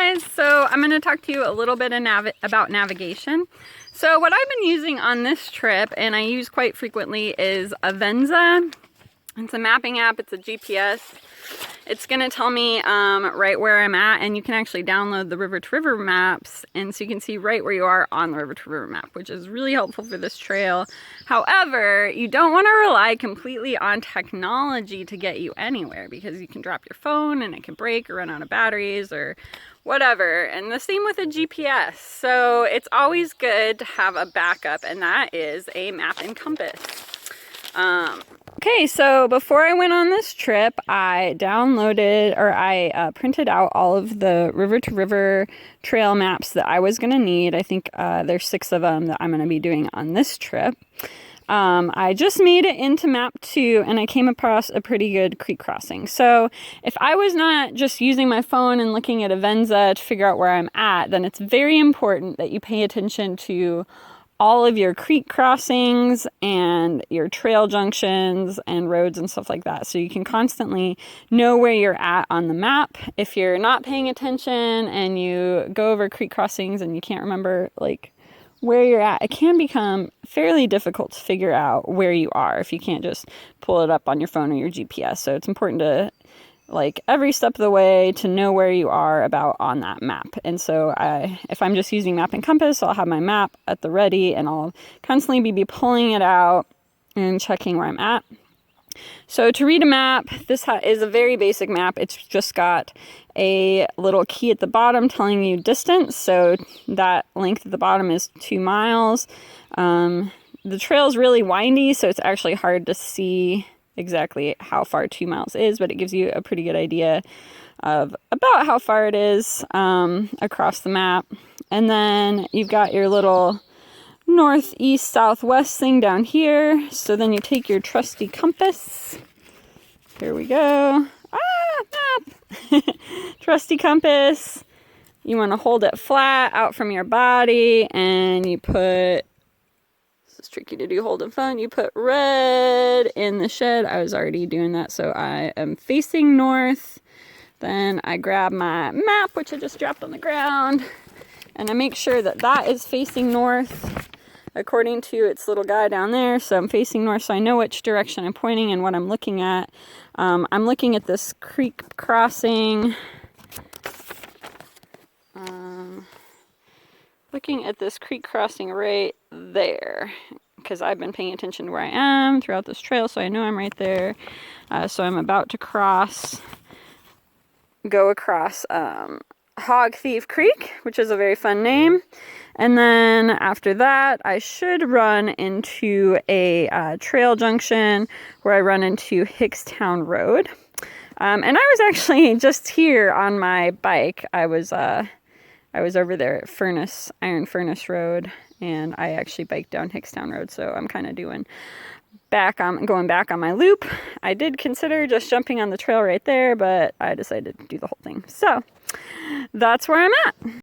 guys, so I'm going to talk to you a little bit about navigation. So what I've been using on this trip, and I use quite frequently, is Avenza. It's a mapping app, it's a GPS. It's going to tell me right where I'm at, and you can actually download the river to river maps, and so you can see right where you are on the river to river map, which is really helpful for this trail. However, you don't want to rely completely on technology to get you anywhere, because you can drop your phone and it can break or run out of batteries or whatever, and the same with a GPS. So it's always good to have a backup, and that is a map and compass. Okay, so before I went on this trip, I printed out all of the river to river trail maps that I was going to need. I think there's 6 of them that I'm going to be doing on this trip. I just made it into map 2 and I came across a pretty good creek crossing. So if I was not just using my phone and looking at Avenza to figure out where I'm at, then it's very important that you pay attention to all of your creek crossings and your trail junctions and roads and stuff like that. So you can constantly know where you're at on the map. If you're not paying attention and you go over creek crossings and you can't remember where you're at, it can become fairly difficult to figure out where you are if you can't just pull it up on your phone or your GPS. So it's important to, every step of the way, to know where you are about on that map. And so if I'm just using map and compass, I'll have my map at the ready and I'll constantly be pulling it out and checking where I'm at. So to read a map, this is a very basic map. It's just got a little key at the bottom telling you distance. So that length at the bottom is 2 miles. The trail is really windy, so it's actually hard to see exactly how far 2 miles is, but it gives you a pretty good idea of about how far it is across the map. And then you've got your little northeast southwest thing down here. So then you take your trusty compass. Here we go. Map. Trusty compass. You want to hold it flat out from your body, and you put, this is tricky to do holding phone, you put red in the shed. I was already doing that, so I am facing north. Then I grab my map, which I just dropped on the ground, and I make sure that that is facing north according to its little guy down there. So I'm facing north, so I know which direction I'm pointing and what I'm looking at. I'm looking at this creek crossing. Looking at this creek crossing right there, because I've been paying attention to where I am throughout this trail, so I know I'm right there. So I'm about to go across Hog Thief Creek, which is a very fun name. And then after that, I should run into a trail junction where I run into Hickstown Road. And I was actually just here on my bike. I was over there at Iron Furnace Road, and I actually biked down Hickstown Road, so I'm kind of going back on my loop. I did consider just jumping on the trail right there, but I decided to do the whole thing. So that's where I'm at.